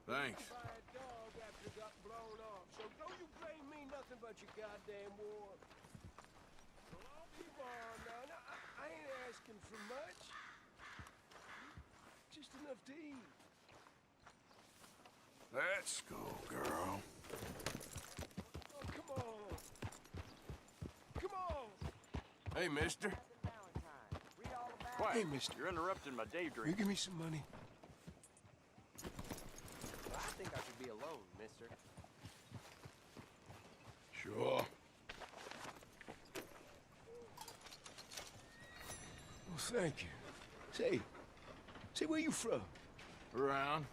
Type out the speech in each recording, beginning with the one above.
Thanks. By a dog after it got blown off. So don't you blame me nothing but your goddamn war. So I'll be on now. No, I ain't asking for much. Just enough to eat. Let's go, girl. Oh, come on. Come on. Hey, mister. Quiet. Hey, mister. You're interrupting my You daydream. give me some money. Well, I think I should be alone, mister. Sure. Well, thank you. Say, where you from? Around.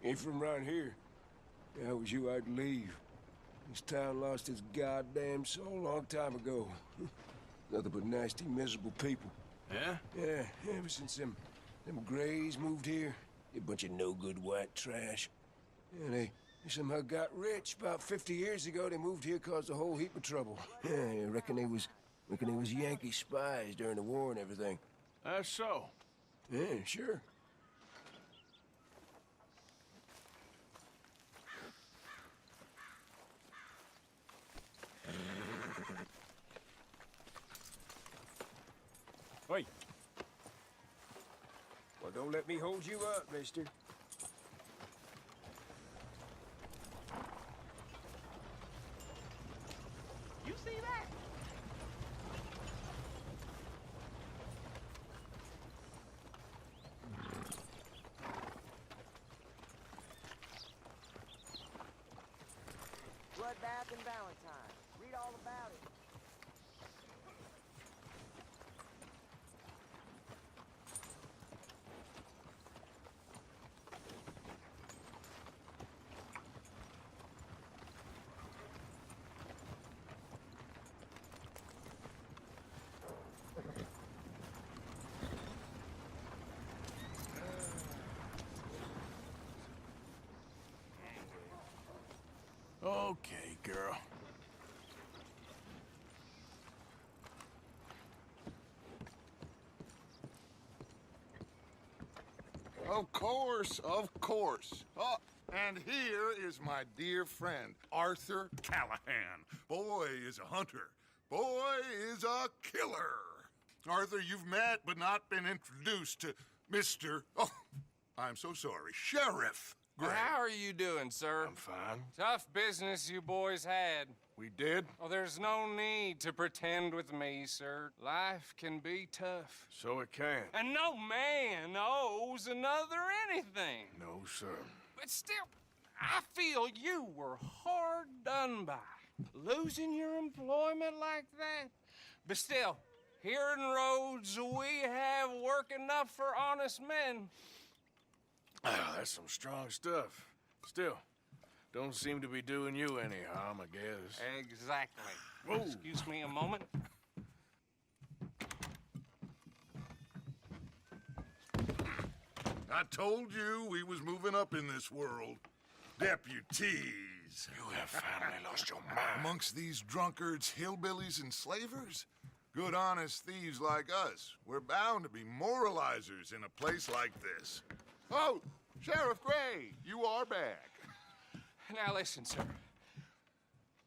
Ain't from around here. If I was you, I'd leave. This town lost its goddamn soul a long time ago. Nothing but nasty, miserable people. Yeah? Yeah, ever since them Grays moved here, a bunch of no-good white trash. Yeah, they somehow got rich. About 50 years ago, they moved here, caused a whole heap of trouble. Yeah, I reckon they was Yankee spies during the war and everything. That's so. Yeah, sure. Wait. Well, don't let me hold you up, mister. You see that? Bloodbath and Valentine. Read all about it. Okay, girl. Of course, of course. Oh, and here is my dear friend, Arthur Callahan. Boy is a hunter. Boy is a killer. Arthur, you've met but not been introduced to Mr. Oh, I'm so sorry, Sheriff Gray. How are you doing, sir? I'm fine. Tough business you boys had. We did? Oh, there's no need to pretend with me, sir. Life can be tough. So it can. And no man owes another anything. No, sir. But still, I feel you were hard done by. Losing your employment like that. But still, here in Rhodes, we have work enough for honest men. Ah, that's some strong stuff. Still, don't seem to be doing you any harm, I guess. Exactly. Whoa. Excuse me a moment. I told you we was moving up in this world. Deputies. You have finally lost your mind. Amongst these drunkards, hillbillies, and slavers? Good, honest thieves like us. We're bound to be moralizers in a place like this. Oh, Sheriff Gray, you are back. Now listen, sir.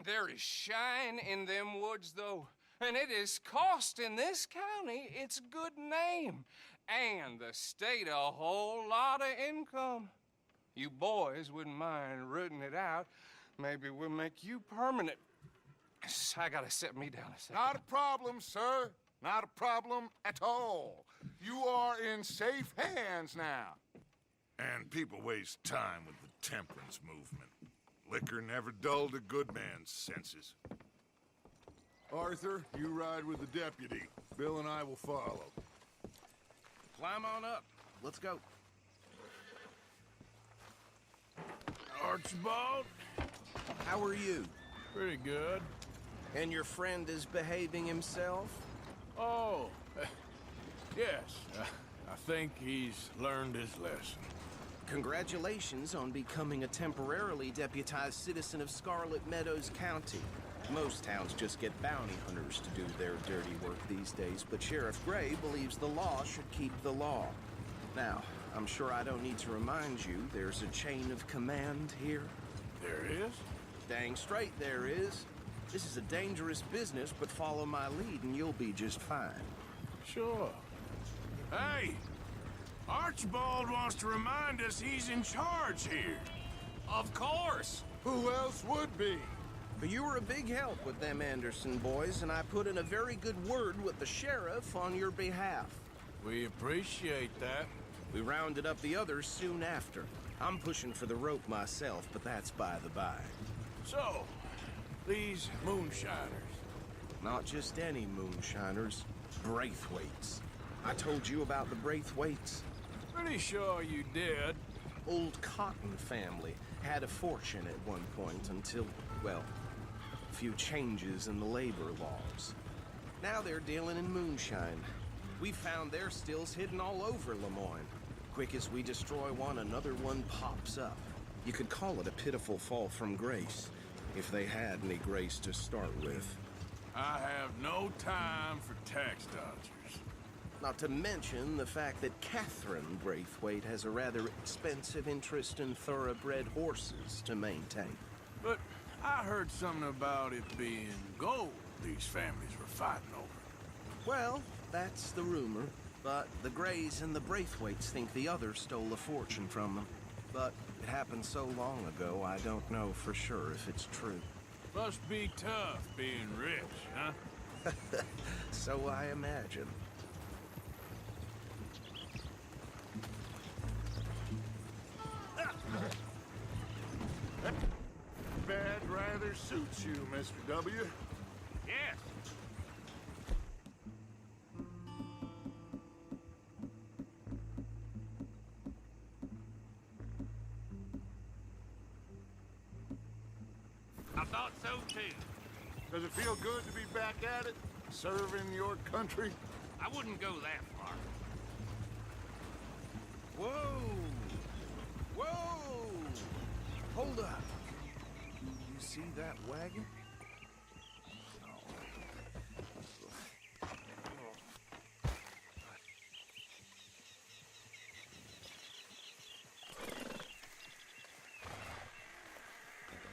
There is shine in them woods, though, and it is costing this county its good name and the state a whole lot of income. You boys wouldn't mind rooting it out. Maybe we'll make you permanent. I gotta set me down a second. Not a problem, sir. Not a problem at all. You are in safe hands now. And people waste time with the temperance movement. Liquor never dulled a good man's senses. Arthur, you ride with the deputy. Bill and I will follow. Climb on up. Let's go. Archibald? How are you? Pretty good. And your friend is behaving himself? Oh, yes. I think he's learned his lesson. Congratulations on becoming a temporarily deputized citizen of Scarlet Meadows County. Most towns just get bounty hunters to do their dirty work these days, but Sheriff Gray believes the law should keep the law. Now, I'm sure I don't need to remind you there's a chain of command here. There is? Dang straight there is. This is a dangerous business, but follow my lead and you'll be just fine. Sure. Hey! Archibald wants to remind us he's in charge here. Of course. Who else would be? But you were a big help with them Anderson boys, and I put in a very good word with the sheriff on your behalf. We appreciate that. We rounded up the others soon after. I'm pushing for the rope myself, but that's by the by. So, these moonshiners. Not just any moonshiners, Braithwaites. I told you about the Braithwaites. Pretty sure you did. Old Cotton family had a fortune at one point until, well, a few changes in the labor laws. Now they're dealing in moonshine. We found their stills hidden all over Lemoyne. Quick as we destroy one, another one pops up. You could call it a pitiful fall from grace, if they had any grace to start with. I have no time for tax dodgers. Not to mention the fact that Catherine Braithwaite has a rather expensive interest in thoroughbred horses to maintain. But I heard something about it being gold these families were fighting over. Well, that's the rumor. But the Greys and the Braithwaites think the others stole a fortune from them. But it happened so long ago, I don't know for sure if it's true. Must be tough being rich, huh? So I imagine. Bad rather suits you, Mr. W. Yes. I thought so too. Does it feel good to be back at it? Serving your country? I wouldn't go that far. Whoa! Whoa! Hold up. You see that wagon?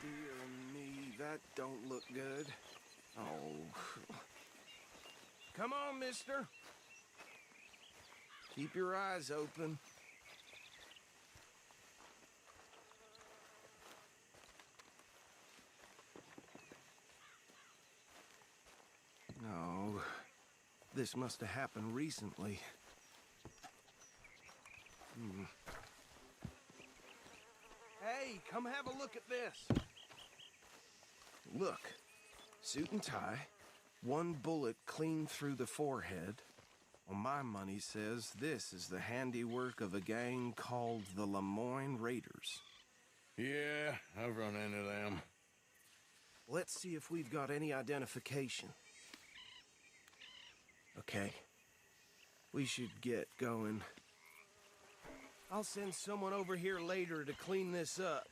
Dear me, that don't look good. Oh. Come on, mister. Keep your eyes open. No. This must have happened recently. Hey, come have a look at this. Look. Suit and tie. One bullet clean through the forehead. Well, my money says this is the handiwork of a gang called the Lemoyne Raiders. Yeah, I've run into them. Let's see if we've got any identification. Okay. We should get going. I'll send someone over here later to clean this up.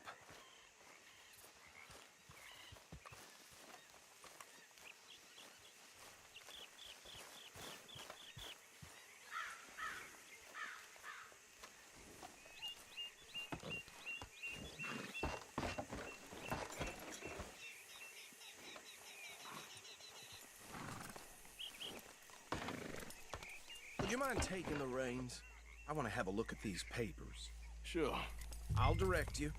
Would you mind taking the reins? I want to have a look at these papers. Sure. I'll direct you.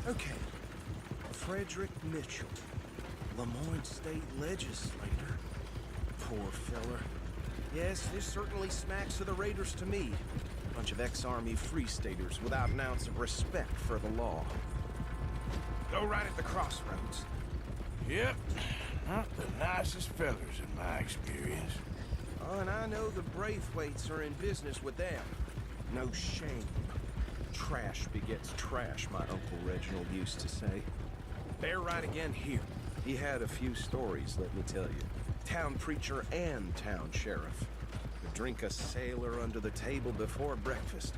Okay. Frederick Mitchell, Lemoyne State Legislator. Poor feller. Yes, this certainly smacks of the Raiders to me. Bunch of ex-Army Free Staters without an ounce of respect for the law. Go right at the crossroads. Yep. Not the nicest fellers in my experience. Oh, and I know the Braithwaites are in business with them. No shame. Trash begets trash, my Uncle Reginald used to say. They're right again here. He had a few stories, let me tell you. Town preacher and town sheriff. Would drink a sailor under the table before breakfast.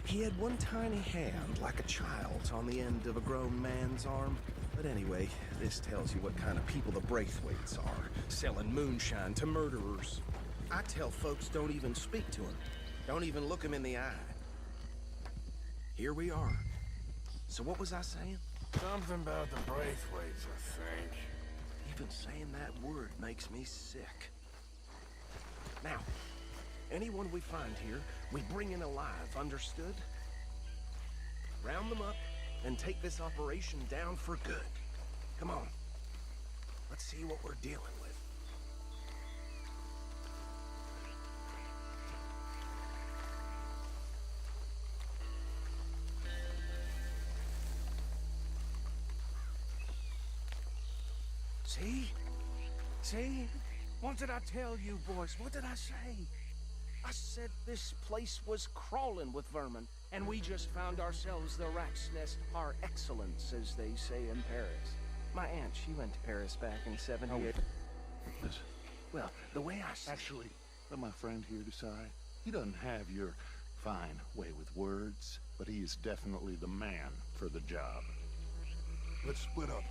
He had one tiny hand, like a child's, on the end of a grown man's arm. A But anyway, this tells you what kind of people the Braithwaites are, selling moonshine to murderers. I tell folks don't even speak to them. Don't even look them in the eye. Here we are. So what was I saying? Something about the Braithwaites, I think. Even saying that word makes me sick. Now, anyone we find here, we bring in alive, understood? Round them up and take this operation down for good. Come on. Let's see what we're dealing with. See? See? What did I tell you, boys? What did I say? I said this place was crawling with vermin, and we just found ourselves the rat's nest par excellence, as they say in Paris. My aunt, she went to Paris back in '78. Listen, Well, the way I said... actually, let my friend here decide. He doesn't have your fine way with words, but he is definitely the man for the job. Let's split up.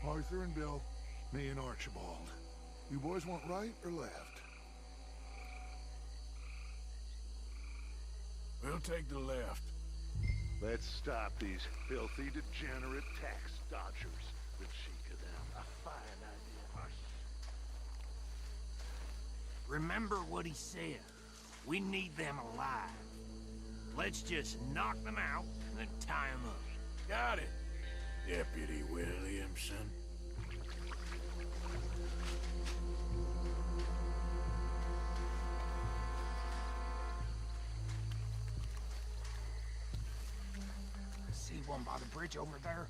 Arthur and Bill, me and Archibald. You boys want right or left? We'll take the left. Let's stop these filthy, degenerate tax dodgers. The cheek of them. A fine idea. Remember what he said. We need them alive. Let's just knock them out and then tie them up. Got it, Deputy Williamson. See one by the bridge over there?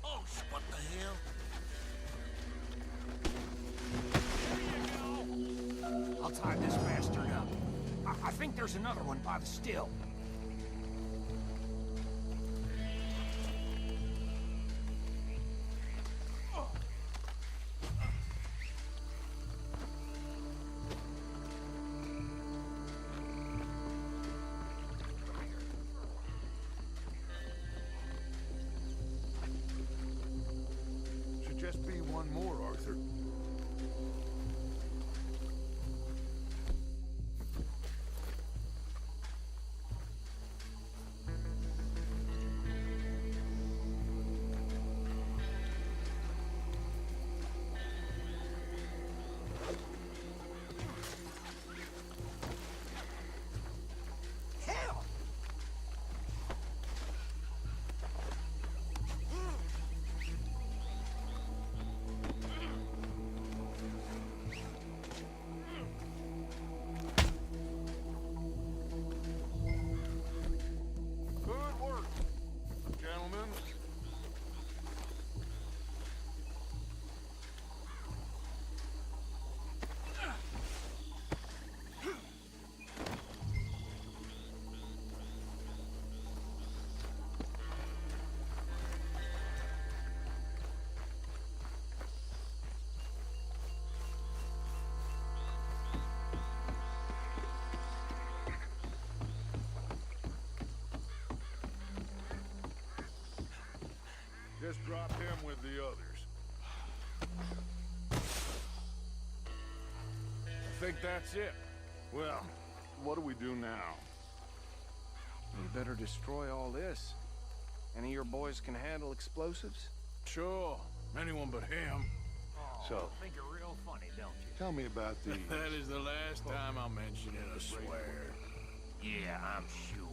Oh, what the hell? There you go. I'll tie this bastard up. I think there's another one by the still. Should just be one more, Arthur. Hell! Good work, gentlemen. Just drop him with the others. I think that's it. Well, what do we do now? We better destroy all this. Any of your boys can handle explosives? Sure, anyone but him. So, Think you're real funny, don't you? tell me about these. That is the last time I'll mention it, I swear. Yeah, I'm sure.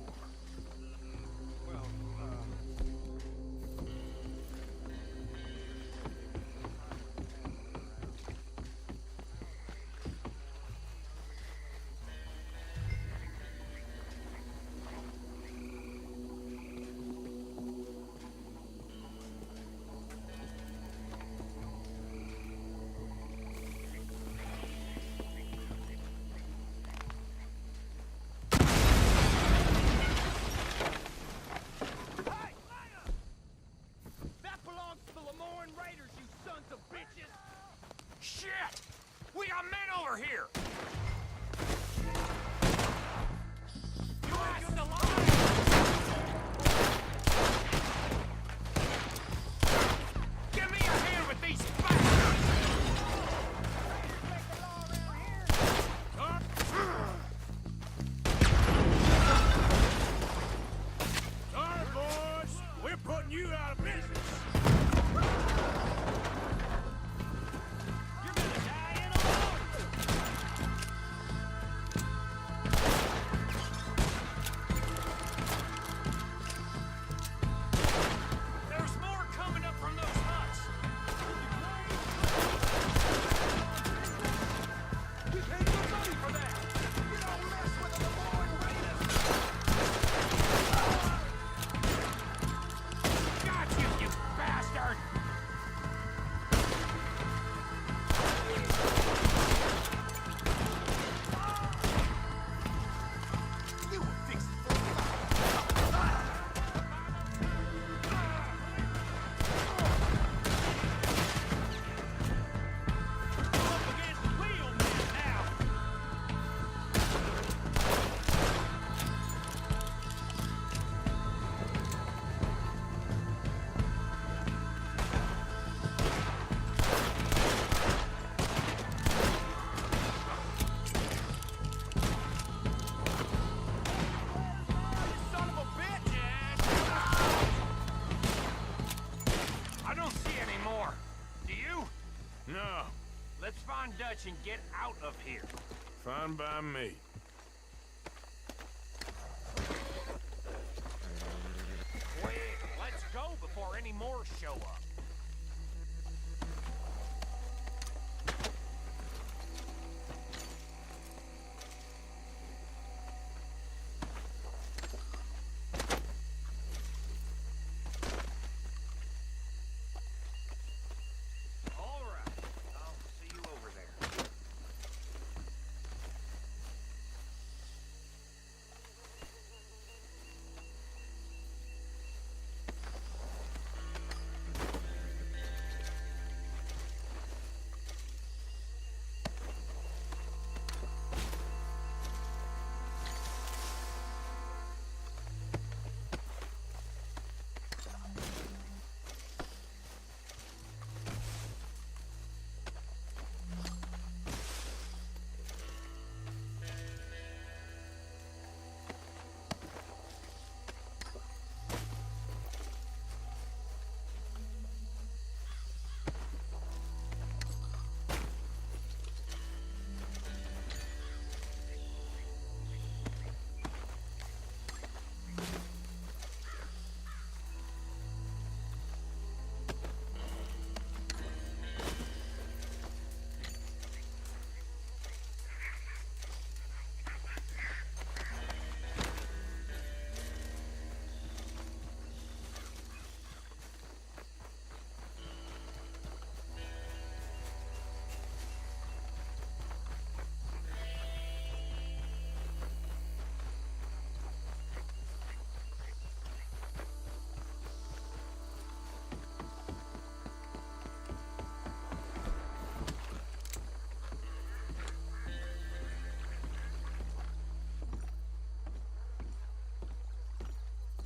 on Dutch and get out of here. Fine by me. Quick, let's go before any more show up. All right, I'll see you over there.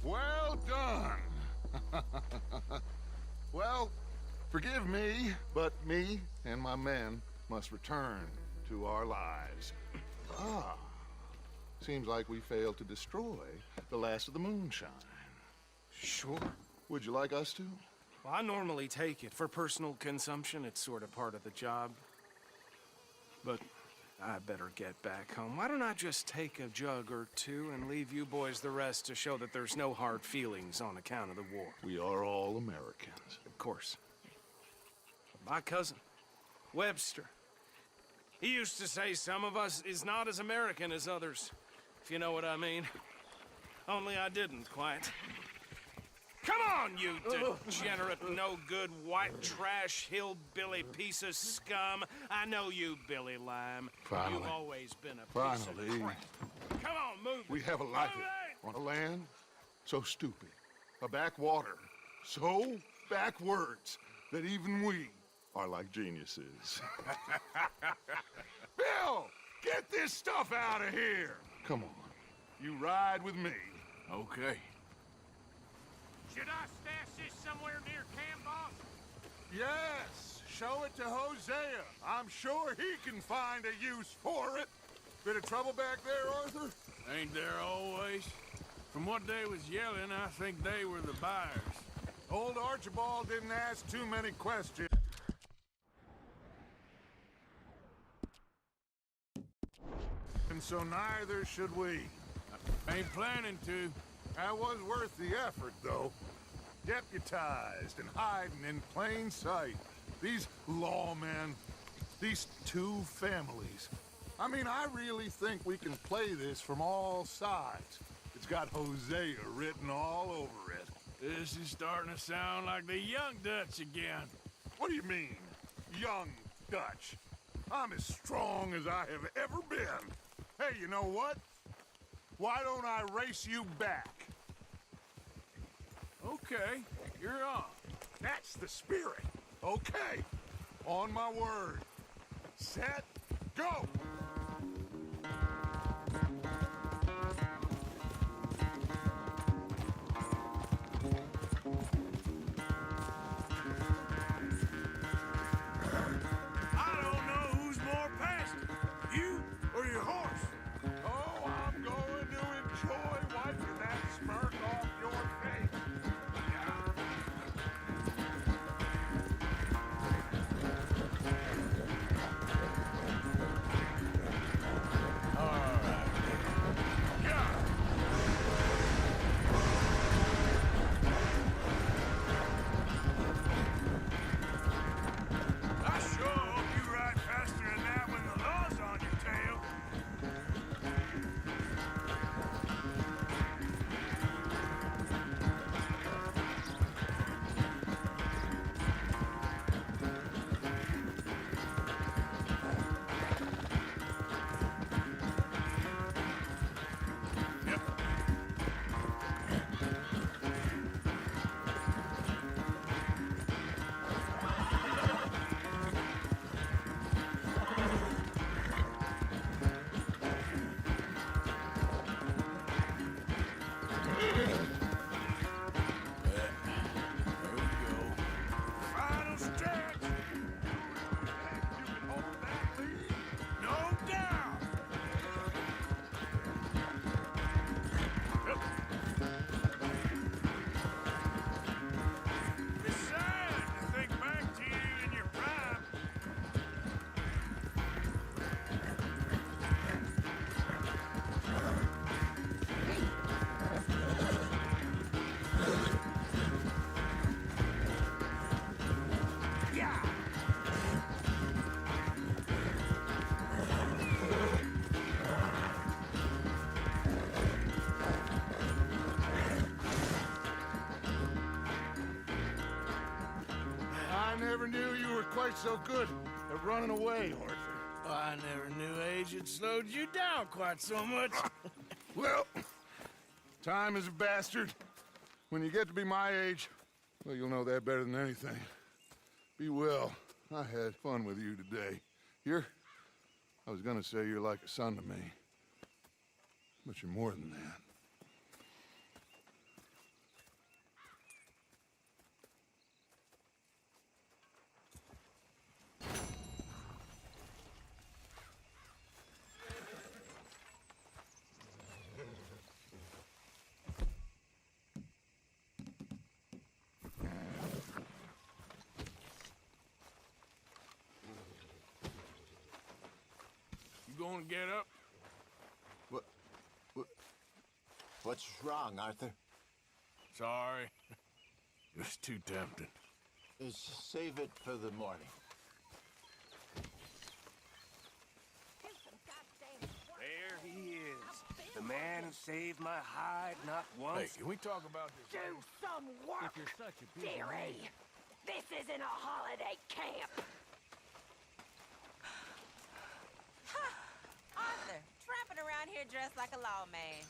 Well done. Well, forgive me, but me and my men must return to our lives. Ah, seems like we failed to destroy the last of the moonshine. Sure. Would you like us to? Well, I normally take it for personal consumption. It's sort of part of the job. But I better get back home. Why don't I just take a jug or two and leave you boys the rest to show that there's no hard feelings on account of the war? We are all Americans. Of course. My cousin, Webster, he used to say some of us is not as American as others, if you know what I mean. Only I didn't quite. Come on, you degenerate, no-good, white trash, hillbilly piece of scum. I know you, Billy Lime. Finally. You've always been a piece of Finally. crap. Come on, move it. We have a life Move it! on a land so stupid, a backwater so backwards that even we are like geniuses. Bill, get this stuff out of here. Come on, you ride with me. Okay. Should I stash this somewhere near camp, boss? Yes, show it to Hosea. I'm sure he can find a use for it. Bit of trouble back there, Arthur? Ain't there always? From what they was yelling, I think they were the buyers. Old Archibald didn't ask too many questions. And so neither should we. Ain't planning to. That was worth the effort, though. Deputized and hiding in plain sight. These lawmen, these two families. I mean, I really think we can play this from all sides. It's got Hosea written all over it. This is starting to sound like the young Dutch again. What do you mean, young Dutch? I'm as strong as I have ever been. Hey, you know what? Why don't I race you back? Okay, you're on. That's the spirit. Okay, on my word. Set, go! I don't know who's more passionate, you or your horse. Oh, I'm going to enjoy wiping that smirk off your face. quite so good at running away, Arthur. I never knew age had slowed you down quite so much. Well, time is a bastard. When you get to be my age, well, you'll know that better than anything. Be well. I had fun with you today. I was gonna say you're like a son to me. But you're more than that. You gonna get up? What's wrong, Arthur? Sorry. It was too tempting. Save it for the morning. There he is. The man who saved my hide not once. Hey, can we talk about this? Do some work, dearie. This isn't a holiday camp. Arthur, tramping around here dressed like a lawman.